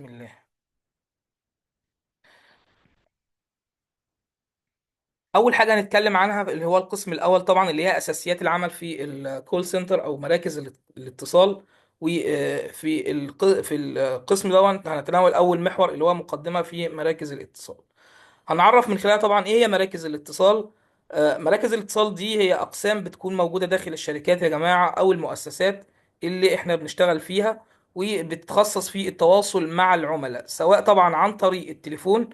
بسم الله. اول حاجه هنتكلم عنها اللي هو القسم الاول طبعا، اللي هي اساسيات العمل في الكول سنتر او مراكز الاتصال. في القسم ده هنتناول اول محور اللي هو مقدمه في مراكز الاتصال. هنعرف من خلالها طبعا ايه هي مراكز الاتصال. مراكز الاتصال دي هي اقسام بتكون موجوده داخل الشركات يا جماعه او المؤسسات اللي احنا بنشتغل فيها، وبتتخصص في التواصل مع العملاء، سواء طبعا عن طريق التليفون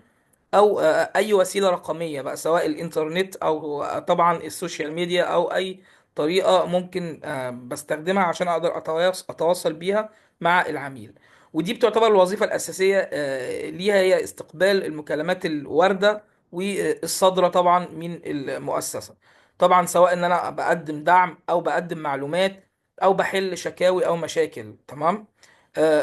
او اي وسيله رقميه بقى، سواء الانترنت او طبعا السوشيال ميديا او اي طريقه ممكن بستخدمها عشان اقدر اتواصل بيها مع العميل. ودي بتعتبر الوظيفه الاساسيه ليها، هي استقبال المكالمات الوارده والصادره طبعا من المؤسسه. طبعا سواء ان انا بقدم دعم او بقدم معلومات او بحل شكاوي او مشاكل. تمام.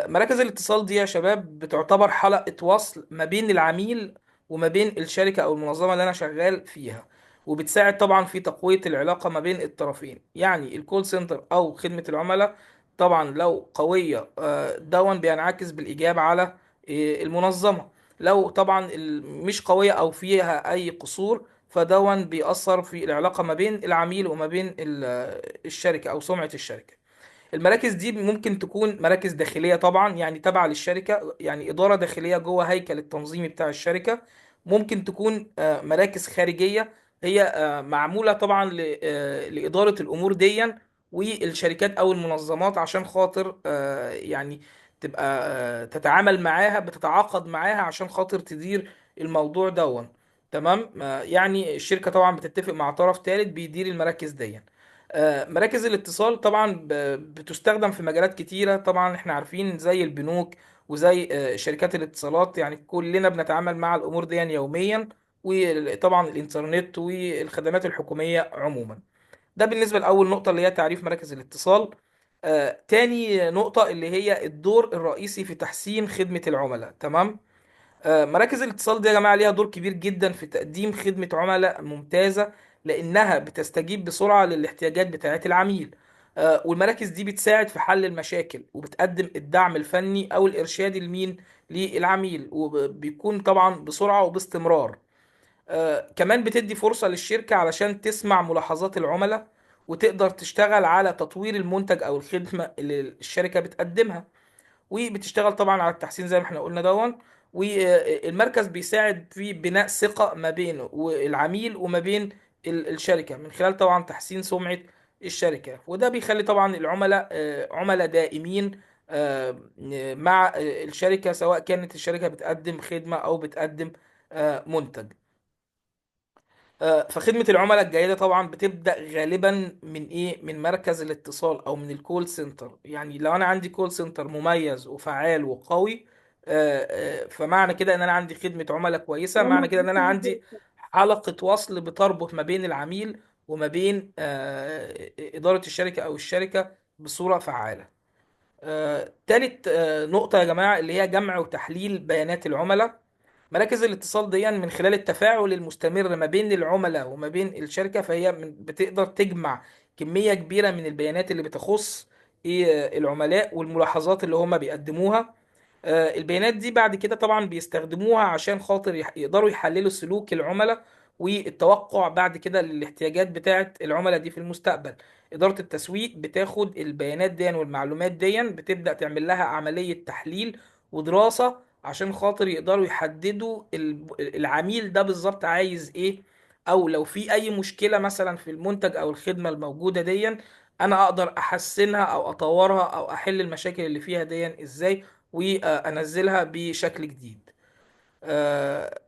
مراكز الاتصال دي يا شباب بتعتبر حلقة وصل ما بين العميل وما بين الشركة أو المنظمة اللي أنا شغال فيها، وبتساعد طبعا في تقوية العلاقة ما بين الطرفين. يعني الكول سنتر أو خدمة العملاء طبعا لو قوية دون بينعكس بالإيجاب على المنظمة. لو طبعا مش قوية أو فيها أي قصور، فدون بيأثر في العلاقة ما بين العميل وما بين الشركة أو سمعة الشركة. المراكز دي ممكن تكون مراكز داخلية طبعا، يعني تابعة للشركة، يعني إدارة داخلية جوه هيكل التنظيمي بتاع الشركة. ممكن تكون مراكز خارجية، هي معمولة طبعا لإدارة الأمور دي والشركات أو المنظمات، عشان خاطر يعني تبقى تتعامل معاها، بتتعاقد معاها عشان خاطر تدير الموضوع دون. تمام. يعني الشركة طبعا بتتفق مع طرف ثالث بيدير المراكز دي. مراكز الاتصال طبعا بتستخدم في مجالات كتيرة، طبعا احنا عارفين زي البنوك وزي شركات الاتصالات، يعني كلنا بنتعامل مع الأمور دي يوميا، وطبعا الإنترنت والخدمات الحكومية عموما. ده بالنسبة لأول نقطة اللي هي تعريف مراكز الاتصال. تاني نقطة اللي هي الدور الرئيسي في تحسين خدمة العملاء. تمام. مراكز الاتصال دي يا جماعة ليها دور كبير جدا في تقديم خدمة عملاء ممتازة، لأنها بتستجيب بسرعة للاحتياجات بتاعة العميل. والمراكز دي بتساعد في حل المشاكل، وبتقدم الدعم الفني أو الإرشادي لمين؟ للعميل، وبيكون طبعا بسرعة وباستمرار. كمان بتدي فرصة للشركة علشان تسمع ملاحظات العملاء، وتقدر تشتغل على تطوير المنتج أو الخدمة اللي الشركة بتقدمها. وبتشتغل طبعا على التحسين زي ما احنا قلنا دون. والمركز بيساعد في بناء ثقة ما بين العميل وما بين الشركة، من خلال طبعا تحسين سمعة الشركة، وده بيخلي طبعا العملاء عملاء دائمين مع الشركة، سواء كانت الشركة بتقدم خدمة أو بتقدم منتج. فخدمة العملاء الجيدة طبعا بتبدأ غالبا من ايه؟ من مركز الاتصال او من الكول سنتر. يعني لو انا عندي كول سنتر مميز وفعال وقوي، فمعنى كده ان انا عندي خدمة عملاء كويسة، معنى كده ان انا عندي حلقة وصل بتربط ما بين العميل وما بين إدارة الشركة او الشركة بصورة فعالة. تالت نقطة يا جماعة اللي هي جمع وتحليل بيانات العملاء. مراكز الاتصال دي من خلال التفاعل المستمر ما بين العملاء وما بين الشركة، فهي بتقدر تجمع كمية كبيرة من البيانات اللي بتخص العملاء والملاحظات اللي هم بيقدموها. البيانات دي بعد كده طبعا بيستخدموها عشان خاطر يقدروا يحللوا سلوك العملاء والتوقع بعد كده للاحتياجات بتاعة العملاء دي في المستقبل. إدارة التسويق بتاخد البيانات دي والمعلومات دي، بتبدأ تعمل لها عملية تحليل ودراسة عشان خاطر يقدروا يحددوا العميل ده بالظبط عايز ايه، او لو في اي مشكلة مثلا في المنتج او الخدمة الموجودة دي، انا اقدر احسنها او اطورها او احل المشاكل اللي فيها دي ازاي، وانزلها بشكل جديد. أه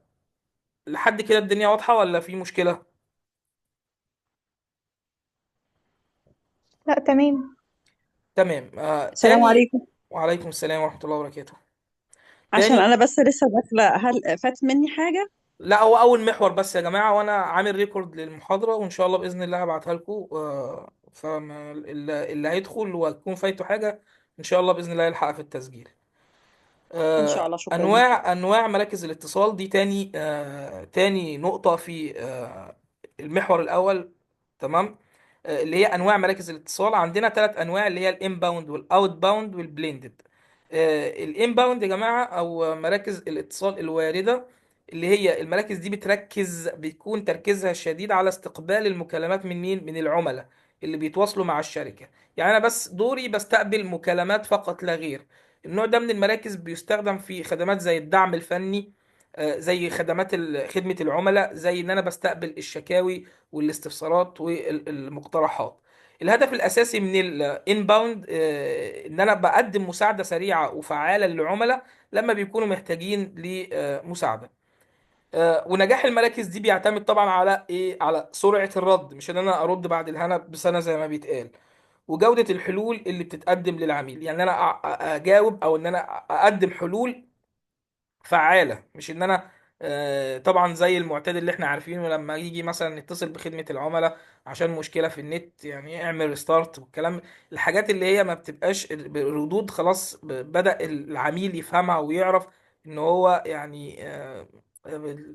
لحد كده الدنيا واضحة ولا في مشكلة؟ لا، تمام. تمام. السلام تاني. عليكم. وعليكم السلام ورحمة الله وبركاته. عشان تاني. انا بس لسه داخله، هل فات مني حاجه؟ لا، هو اول محور بس يا جماعه، وانا عامل ريكورد للمحاضره وان شاء الله باذن الله هبعتها لكم. فاللي هيدخل وهتكون فايته حاجه ان شاء الله باذن الله يلحقها في التسجيل. ان شاء الله، شكرا ليكي. انواع مراكز الاتصال دي تاني تاني نقطه في المحور الاول. تمام. اللي هي انواع مراكز الاتصال، عندنا ثلاث انواع اللي هي الانباوند والاوت باوند والبليندد. الانباوند يا جماعه او مراكز الاتصال الوارده، اللي هي المراكز دي بيكون تركيزها الشديد على استقبال المكالمات من مين؟ من العملاء اللي بيتواصلوا مع الشركه. يعني انا بس دوري بستقبل مكالمات فقط لا غير. النوع ده من المراكز بيستخدم في خدمات زي الدعم الفني، زي خدمات خدمه العملاء، زي ان انا بستقبل الشكاوي والاستفسارات والمقترحات. الهدف الاساسي من الانباوند ان انا بقدم مساعده سريعه وفعاله للعملاء لما بيكونوا محتاجين لمساعده. ونجاح المراكز دي بيعتمد طبعا على ايه؟ على سرعه الرد، مش ان انا ارد بعد الهنا بسنه زي ما بيتقال، وجوده الحلول اللي بتتقدم للعميل. يعني انا اجاوب او ان انا اقدم حلول فعالة، مش ان انا طبعا زي المعتاد اللي احنا عارفينه لما يجي مثلا نتصل بخدمة العملاء عشان مشكلة في النت، يعني اعمل ريستارت والكلام، الحاجات اللي هي ما بتبقاش ردود خلاص بدأ العميل يفهمها ويعرف ان هو يعني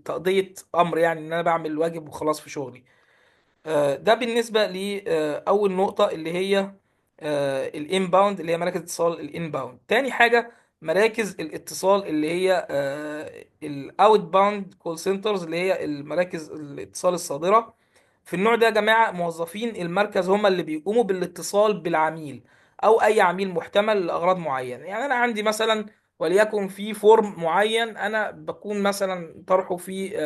تقضية امر، يعني ان انا بعمل الواجب وخلاص في شغلي. ده بالنسبة لأول نقطة اللي هي الانباوند، اللي هي مراكز اتصال الانباوند. تاني حاجة مراكز الاتصال اللي هي الاوت باوند كول سنترز، اللي هي المراكز الاتصال الصادرة. في النوع ده يا جماعة موظفين المركز هم اللي بيقوموا بالاتصال بالعميل أو أي عميل محتمل لأغراض معينة. يعني أنا عندي مثلا وليكن في فورم معين أنا بكون مثلا طرحه في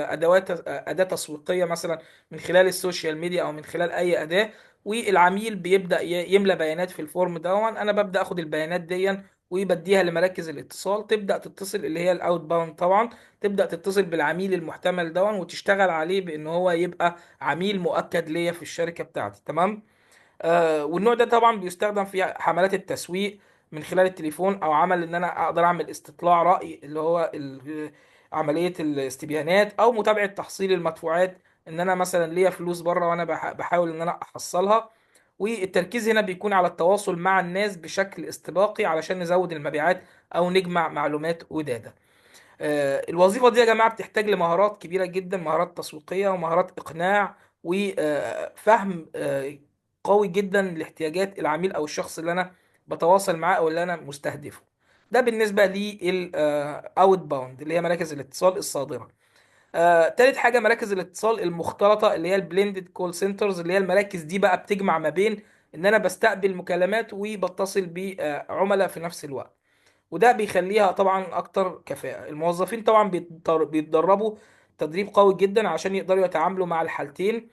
أداة تسويقية مثلا من خلال السوشيال ميديا أو من خلال أي أداة، والعميل بيبدأ يملى بيانات في الفورم ده، أنا ببدأ أخد البيانات دي ويبديها لمراكز الاتصال، تبدأ تتصل اللي هي الأوت باوند طبعا، تبدأ تتصل بالعميل المحتمل ده وتشتغل عليه بأن هو يبقى عميل مؤكد ليا في الشركه بتاعتي. تمام. والنوع ده طبعا بيستخدم في حملات التسويق من خلال التليفون، او عمل ان انا اقدر اعمل استطلاع راي اللي هو عمليه الاستبيانات، او متابعه تحصيل المدفوعات، ان انا مثلا ليا فلوس بره وانا بحاول ان انا احصلها. والتركيز هنا بيكون على التواصل مع الناس بشكل استباقي علشان نزود المبيعات او نجمع معلومات وداتا. الوظيفة دي يا جماعة بتحتاج لمهارات كبيرة جدا، مهارات تسويقية ومهارات إقناع وفهم قوي جدا لاحتياجات العميل أو الشخص اللي أنا بتواصل معاه أو اللي أنا مستهدفه. ده بالنسبة للأوت باوند اللي هي مراكز الاتصال الصادرة. تالت حاجة مراكز الاتصال المختلطة اللي هي البليندد كول سنترز، اللي هي المراكز دي بقى بتجمع ما بين إن أنا بستقبل مكالمات وبتصل بعملاء في نفس الوقت، وده بيخليها طبعا اكتر كفاءة. الموظفين طبعا بيتدربوا تدريب قوي جدا عشان يقدروا يتعاملوا مع الحالتين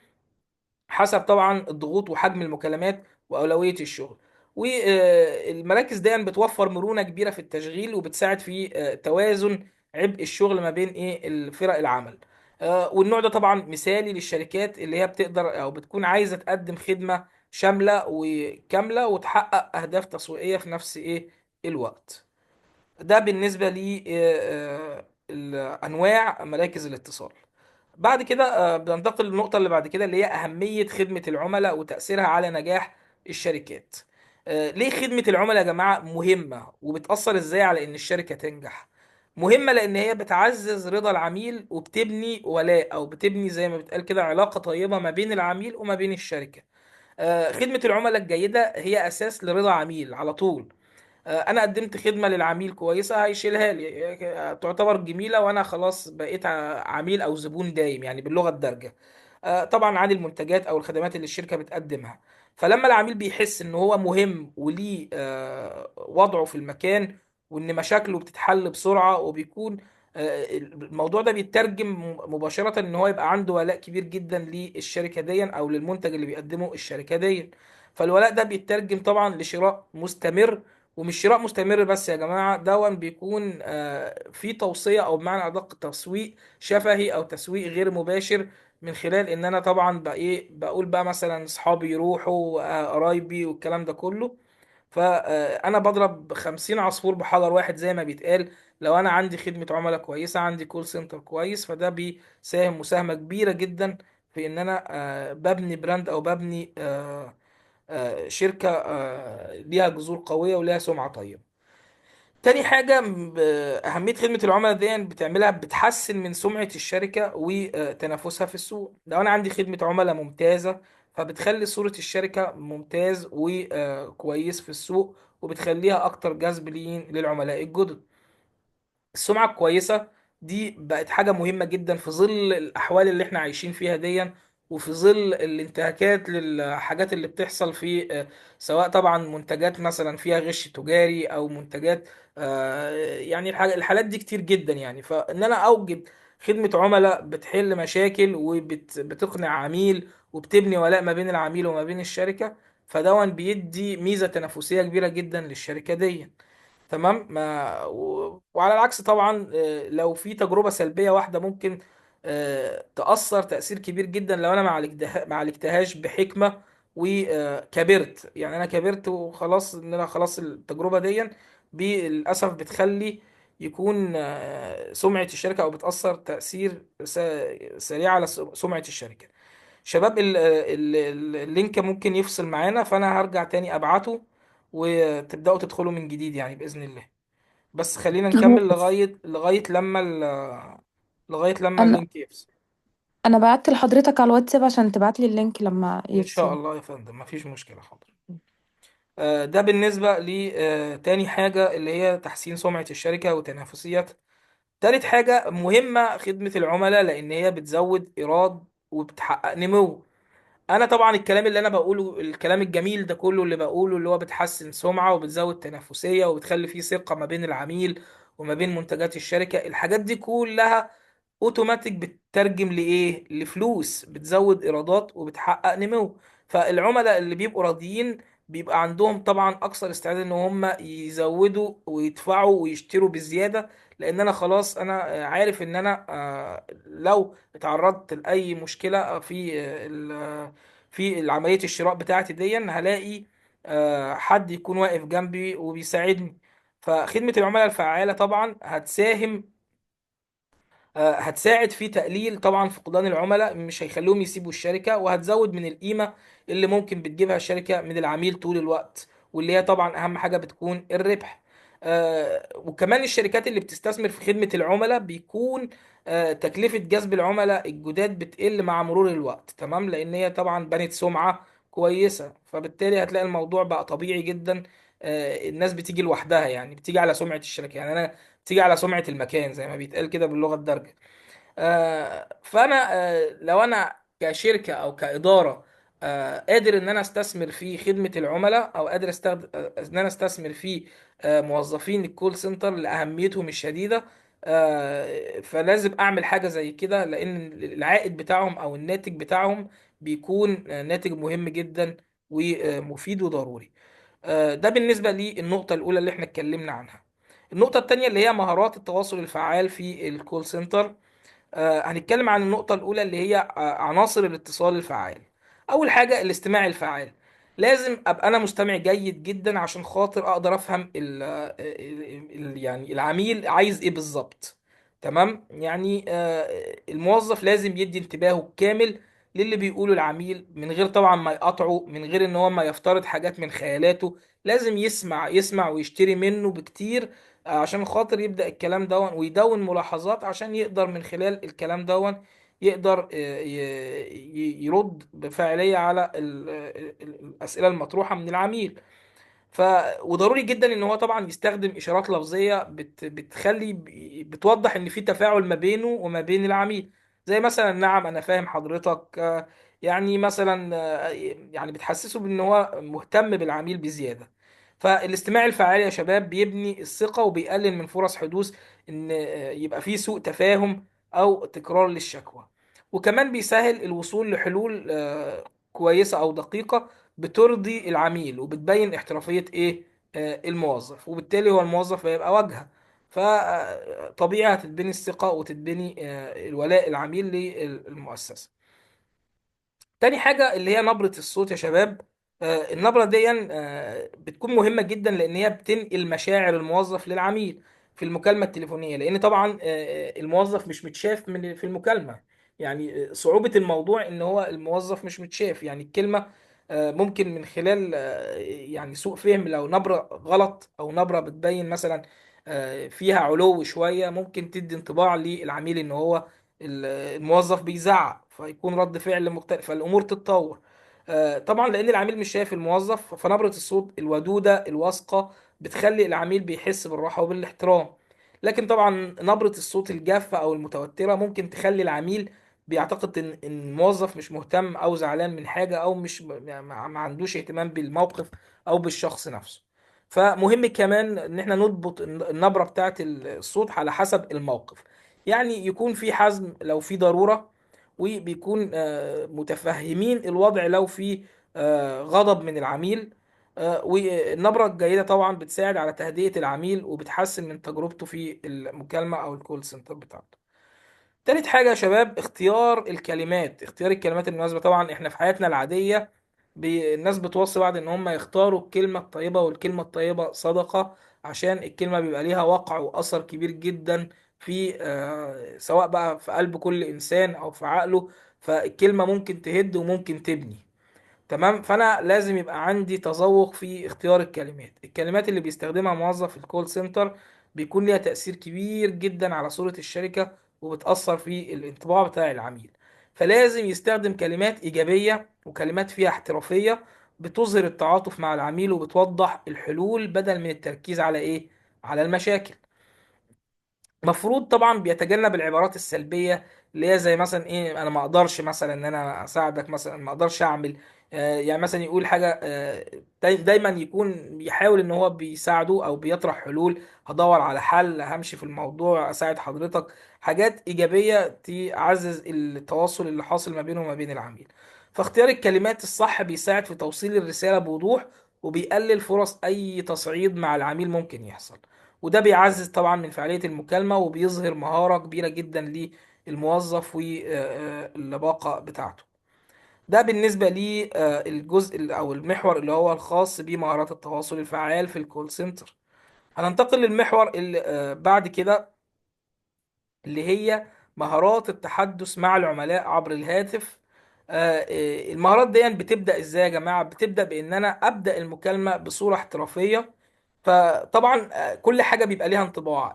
حسب طبعا الضغوط وحجم المكالمات وأولوية الشغل. والمراكز دي بتوفر مرونة كبيرة في التشغيل وبتساعد في توازن عبء الشغل ما بين ايه الفرق العمل. والنوع ده طبعا مثالي للشركات اللي هي بتقدر او بتكون عايزة تقدم خدمة شاملة وكاملة وتحقق أهداف تسويقية في نفس ايه الوقت. ده بالنسبة لأنواع مراكز الاتصال. بعد كده بننتقل للنقطة اللي بعد كده اللي هي أهمية خدمة العملاء وتأثيرها على نجاح الشركات. ليه خدمة العملاء يا جماعة مهمة وبتأثر إزاي على إن الشركة تنجح؟ مهمة لأن هي بتعزز رضا العميل وبتبني ولاء أو بتبني زي ما بتقال كده علاقة طيبة ما بين العميل وما بين الشركة. خدمة العملاء الجيدة هي أساس لرضا عميل على طول. انا قدمت خدمه للعميل كويسه هيشيلها لي، تعتبر جميله، وانا خلاص بقيت عميل او زبون دايم يعني باللغه الدارجه. طبعا عن المنتجات او الخدمات اللي الشركه بتقدمها. فلما العميل بيحس ان هو مهم وليه وضعه في المكان وان مشاكله بتتحل بسرعه وبيكون الموضوع ده بيترجم مباشره ان هو يبقى عنده ولاء كبير جدا للشركه دي او للمنتج اللي بيقدمه الشركه دي. فالولاء ده بيترجم طبعا لشراء مستمر. ومش شراء مستمر بس يا جماعة، دون بيكون في توصية أو بمعنى أدق تسويق شفهي أو تسويق غير مباشر، من خلال إن أنا طبعا بقى إيه بقول بقى مثلا أصحابي يروحوا قرايبي والكلام ده كله. فأنا بضرب 50 عصفور بحجر واحد زي ما بيتقال. لو أنا عندي خدمة عملاء كويسة، عندي كول سنتر كويس، فده بيساهم مساهمة كبيرة جدا في إن أنا ببني براند أو ببني شركة ليها جذور قوية وليها سمعة طيبة. تاني حاجة أهمية خدمة العملاء دي بتعملها بتحسن من سمعة الشركة وتنافسها في السوق. لو أنا عندي خدمة عملاء ممتازة فبتخلي صورة الشركة ممتاز وكويس في السوق، وبتخليها اكتر جذب للعملاء الجدد. السمعة الكويسة دي بقت حاجة مهمة جدا في ظل الأحوال اللي احنا عايشين فيها دي، وفي ظل الانتهاكات للحاجات اللي بتحصل في سواء طبعا منتجات مثلا فيها غش تجاري أو منتجات يعني الحالات دي كتير جدا يعني. فإن أنا أوجد خدمة عملاء بتحل مشاكل وبتقنع عميل وبتبني ولاء ما بين العميل وما بين الشركة، فدون بيدي ميزة تنافسية كبيرة جدا للشركة دي. تمام. وعلى العكس طبعا لو في تجربة سلبية واحدة ممكن تأثر تأثير كبير جدا لو انا ما عالجتهاش بحكمة وكبرت. يعني انا كبرت وخلاص، ان انا خلاص التجربة دي للأسف بتخلي يكون سمعة الشركة، او بتأثر تأثير سريع على سمعة الشركة. شباب اللينك ممكن يفصل معانا، فانا هرجع تاني ابعته وتبدأوا تدخلوا من جديد يعني بإذن الله. بس خلينا نكمل لغاية لما انا اللينك يفصل. انا بعت لحضرتك على الواتساب عشان تبعت لي اللينك لما إن شاء يفصل. الله يا فندم، مفيش مشكلة، حاضر. ده بالنسبة لتاني حاجة اللي هي تحسين سمعة الشركة وتنافسيتها. تالت حاجة مهمة خدمة العملاء، لأن هي بتزود إيراد وبتحقق نمو. انا طبعا الكلام اللي انا بقوله، الكلام الجميل ده كله اللي بقوله، اللي هو بتحسن سمعة وبتزود تنافسية وبتخلي فيه ثقة ما بين العميل وما بين منتجات الشركة، الحاجات دي كلها اوتوماتيك بتترجم لايه؟ لفلوس، بتزود ايرادات وبتحقق نمو. فالعملاء اللي بيبقوا راضيين بيبقى عندهم طبعا اكثر استعداد ان هم يزودوا ويدفعوا ويشتروا بزيادة، لان انا خلاص انا عارف ان انا لو اتعرضت لاي مشكلة في عملية الشراء بتاعتي دي هلاقي حد يكون واقف جنبي وبيساعدني. فخدمة العملاء الفعالة طبعا هتساعد في تقليل طبعا فقدان العملاء، مش هيخلوهم يسيبوا الشركة، وهتزود من القيمة اللي ممكن بتجيبها الشركة من العميل طول الوقت، واللي هي طبعا أهم حاجة بتكون الربح. وكمان الشركات اللي بتستثمر في خدمة العملاء بيكون تكلفة جذب العملاء الجداد بتقل مع مرور الوقت. تمام، لأن هي طبعا بنت سمعة كويسة، فبالتالي هتلاقي الموضوع بقى طبيعي جدا. الناس بتيجي لوحدها، يعني بتيجي على سمعة الشركة، يعني أنا بتيجي على سمعة المكان زي ما بيتقال كده باللغة الدارجة. فانا لو انا كشركه او كاداره قادر ان انا استثمر في خدمه العملاء، او قادر ان انا استثمر في موظفين الكول سنتر لاهميتهم الشديده، فلازم اعمل حاجه زي كده، لان العائد بتاعهم او الناتج بتاعهم بيكون ناتج مهم جدا ومفيد وضروري. ده بالنسبه للنقطه الاولى اللي احنا اتكلمنا عنها. النقطه التانيه اللي هي مهارات التواصل الفعال في الكول سنتر. هنتكلم عن النقطة الأولى اللي هي عناصر الاتصال الفعال. أول حاجة الاستماع الفعال. لازم أبقى أنا مستمع جيد جدا عشان خاطر أقدر أفهم يعني العميل عايز إيه بالظبط. تمام، يعني الموظف لازم يدي انتباهه كامل للي بيقوله العميل، من غير طبعا ما يقاطعه، من غير ان هو ما يفترض حاجات من خيالاته. لازم يسمع يسمع ويشتري منه بكتير عشان خاطر يبدأ الكلام دون ويدون ملاحظات، عشان يقدر من خلال الكلام دون يقدر يرد بفاعلية على الأسئلة المطروحة من العميل. ف وضروري جدا ان هو طبعا يستخدم اشارات لفظيه بتخلي بتوضح ان في تفاعل ما بينه وما بين العميل، زي مثلا نعم انا فاهم حضرتك، يعني مثلا يعني بتحسسه بان هو مهتم بالعميل بزياده. فالاستماع الفعال يا شباب بيبني الثقه وبيقلل من فرص حدوث ان يبقى في سوء تفاهم او تكرار للشكوى. وكمان بيسهل الوصول لحلول كويسه او دقيقه بترضي العميل وبتبين احترافية ايه الموظف، وبالتالي هو الموظف هيبقى واجهة. فطبيعي هتتبني الثقة وتتبني الولاء العميل للمؤسسة. تاني حاجة اللي هي نبرة الصوت يا شباب. النبرة دي بتكون مهمة جدا، لأن هي بتنقل مشاعر الموظف للعميل في المكالمة التليفونية، لأن طبعا الموظف مش متشاف في المكالمة. يعني صعوبة الموضوع إن هو الموظف مش متشاف، يعني الكلمة ممكن من خلال يعني سوء فهم، لو نبرة غلط أو نبرة بتبين مثلا فيها علو شوية، ممكن تدي انطباع للعميل إن هو الموظف بيزعق، فيكون رد فعل مختلف، فالامور تتطور. طبعا لان العميل مش شايف الموظف، فنبرة الصوت الودودة الواثقة بتخلي العميل بيحس بالراحة وبالاحترام. لكن طبعا نبرة الصوت الجافة او المتوترة ممكن تخلي العميل بيعتقد ان الموظف مش مهتم او زعلان من حاجة، او مش يعني ما عندوش اهتمام بالموقف او بالشخص نفسه. فمهم كمان ان احنا نضبط النبرة بتاعت الصوت على حسب الموقف. يعني يكون في حزم لو في ضرورة، وبيكون متفهمين الوضع لو في غضب من العميل. والنبرة الجيدة طبعا بتساعد على تهدئة العميل وبتحسن من تجربته في المكالمة أو الكول سنتر بتاعته. تالت حاجة يا شباب، اختيار الكلمات المناسبة. طبعا احنا في حياتنا العادية الناس بتوصي بعض ان هم يختاروا الكلمة الطيبة، والكلمة الطيبة صدقة، عشان الكلمة بيبقى ليها وقع وأثر كبير جدا في سواء بقى في قلب كل إنسان أو في عقله. فالكلمة ممكن تهد وممكن تبني. تمام. فانا لازم يبقى عندي تذوق في اختيار الكلمات اللي بيستخدمها موظف الكول سنتر بيكون ليها تأثير كبير جدا على صورة الشركة، وبتأثر في الانطباع بتاع العميل. فلازم يستخدم كلمات إيجابية وكلمات فيها احترافية، بتظهر التعاطف مع العميل وبتوضح الحلول بدل من التركيز على ايه، على المشاكل. مفروض طبعا بيتجنب العبارات السلبيه، اللي هي زي مثلا ايه، انا ما اقدرش مثلا ان انا اساعدك، مثلا ما اقدرش اعمل. يعني مثلا يقول حاجه دايما يكون يحاول ان هو بيساعده او بيطرح حلول، هدور على حل، همشي في الموضوع، اساعد حضرتك. حاجات ايجابيه تعزز التواصل اللي حاصل ما بينه وما بين العميل. فاختيار الكلمات الصح بيساعد في توصيل الرساله بوضوح، وبيقلل فرص اي تصعيد مع العميل ممكن يحصل. وده بيعزز طبعا من فعالية المكالمة، وبيظهر مهارة كبيرة جدا للموظف واللباقة بتاعته. ده بالنسبة للجزء أو المحور اللي هو الخاص بمهارات التواصل الفعال في الكول سنتر. هننتقل للمحور اللي بعد كده، اللي هي مهارات التحدث مع العملاء عبر الهاتف. المهارات دي بتبدأ ازاي يا جماعة؟ بتبدأ بان انا ابدأ المكالمة بصورة احترافية. فطبعا كل حاجة بيبقى ليها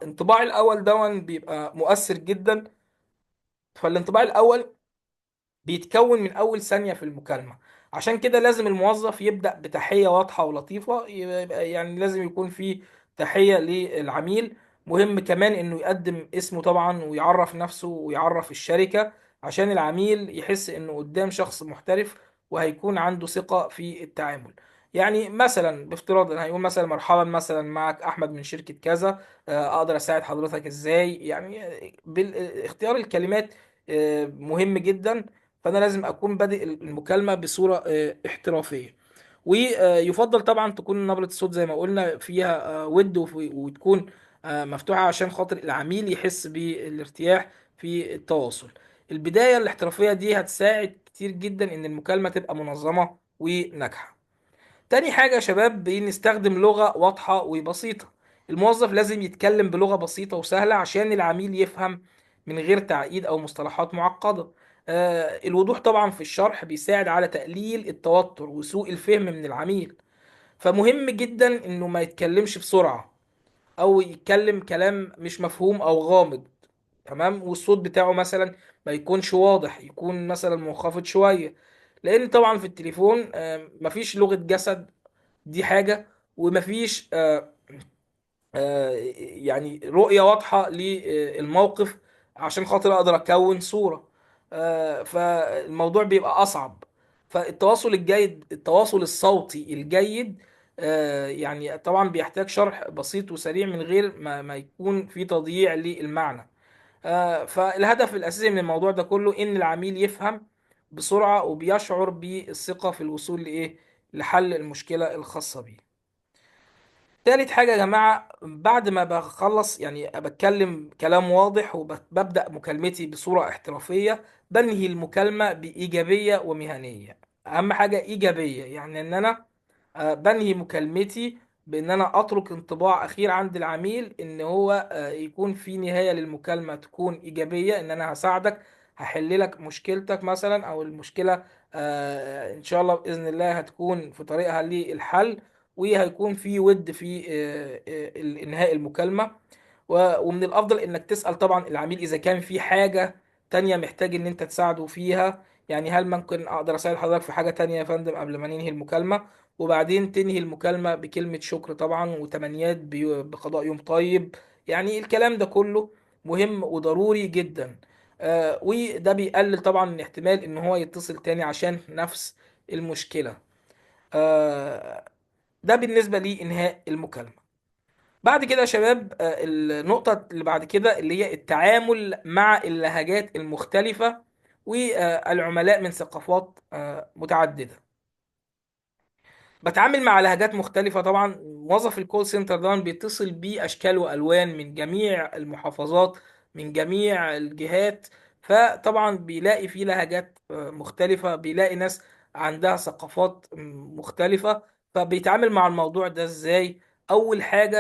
انطباع الاول ده بيبقى مؤثر جدا. فالانطباع الاول بيتكون من أول ثانية في المكالمة. عشان كده لازم الموظف يبدأ بتحية واضحة ولطيفة، يعني لازم يكون في تحية للعميل. مهم كمان إنه يقدم اسمه طبعا، ويعرف نفسه ويعرف الشركة، عشان العميل يحس إنه قدام شخص محترف وهيكون عنده ثقة في التعامل. يعني مثلا بافتراض إن هيقول مثلا مرحبا مثلا معك أحمد من شركة كذا، أقدر أساعد حضرتك إزاي. يعني باختيار الكلمات مهم جدا. فانا لازم اكون بادئ المكالمه بصوره احترافيه. ويفضل طبعا تكون نبره الصوت زي ما قلنا فيها ود، وتكون مفتوحه عشان خاطر العميل يحس بالارتياح في التواصل. البدايه الاحترافيه دي هتساعد كتير جدا ان المكالمه تبقى منظمه وناجحه. تاني حاجة يا شباب، بنستخدم لغة واضحة وبسيطة. الموظف لازم يتكلم بلغة بسيطة وسهلة عشان العميل يفهم من غير تعقيد أو مصطلحات معقدة. الوضوح طبعا في الشرح بيساعد على تقليل التوتر وسوء الفهم من العميل. فمهم جدا إنه ما يتكلمش بسرعة، أو يتكلم كلام مش مفهوم أو غامض. تمام. والصوت بتاعه مثلا ما يكونش واضح، يكون مثلا منخفض شوية. لأن طبعا في التليفون مفيش لغة جسد، دي حاجة. ومفيش يعني رؤية واضحة للموقف عشان خاطر أقدر أكون صورة. فالموضوع بيبقى أصعب. فالتواصل الجيد، التواصل الصوتي الجيد يعني طبعا بيحتاج شرح بسيط وسريع من غير ما يكون في تضييع للمعنى. فالهدف الأساسي من الموضوع ده كله إن العميل يفهم بسرعة وبيشعر بالثقة في الوصول لإيه، لحل المشكلة الخاصة بيه. تالت حاجة يا جماعة، بعد ما بخلص يعني بتكلم كلام واضح وببدأ مكالمتي بصورة احترافية، بنهي المكالمة بإيجابية ومهنية. أهم حاجة إيجابية، يعني إن أنا بنهي مكالمتي بان انا اترك انطباع اخير عند العميل، ان هو يكون في نهاية للمكالمة تكون ايجابية، ان انا هساعدك، هحل لك مشكلتك مثلا، او المشكلة ان شاء الله باذن الله هتكون في طريقها للحل. وهيكون في ود في انهاء المكالمة. ومن الافضل انك تسأل طبعا العميل اذا كان في حاجة تانية محتاج ان انت تساعده فيها. يعني هل ممكن اقدر اساعد حضرتك في حاجة تانية يا فندم قبل ما ننهي المكالمة؟ وبعدين تنهي المكالمة بكلمة شكر طبعا، وتمنيات بقضاء يوم طيب. يعني الكلام ده كله مهم وضروري جدا. وده بيقلل طبعا من احتمال ان هو يتصل تاني عشان نفس المشكلة. آه، ده بالنسبة لإنهاء المكالمة. بعد كده يا شباب، النقطة اللي بعد كده اللي هي التعامل مع اللهجات المختلفة والعملاء من ثقافات متعددة. بتعامل مع لهجات مختلفة طبعا. موظف الكول سنتر ده بيتصل بيه أشكال وألوان من جميع المحافظات، من جميع الجهات. فطبعا بيلاقي فيه لهجات مختلفة، بيلاقي ناس عندها ثقافات مختلفة. فبيتعامل مع الموضوع ده إزاي؟ أول حاجة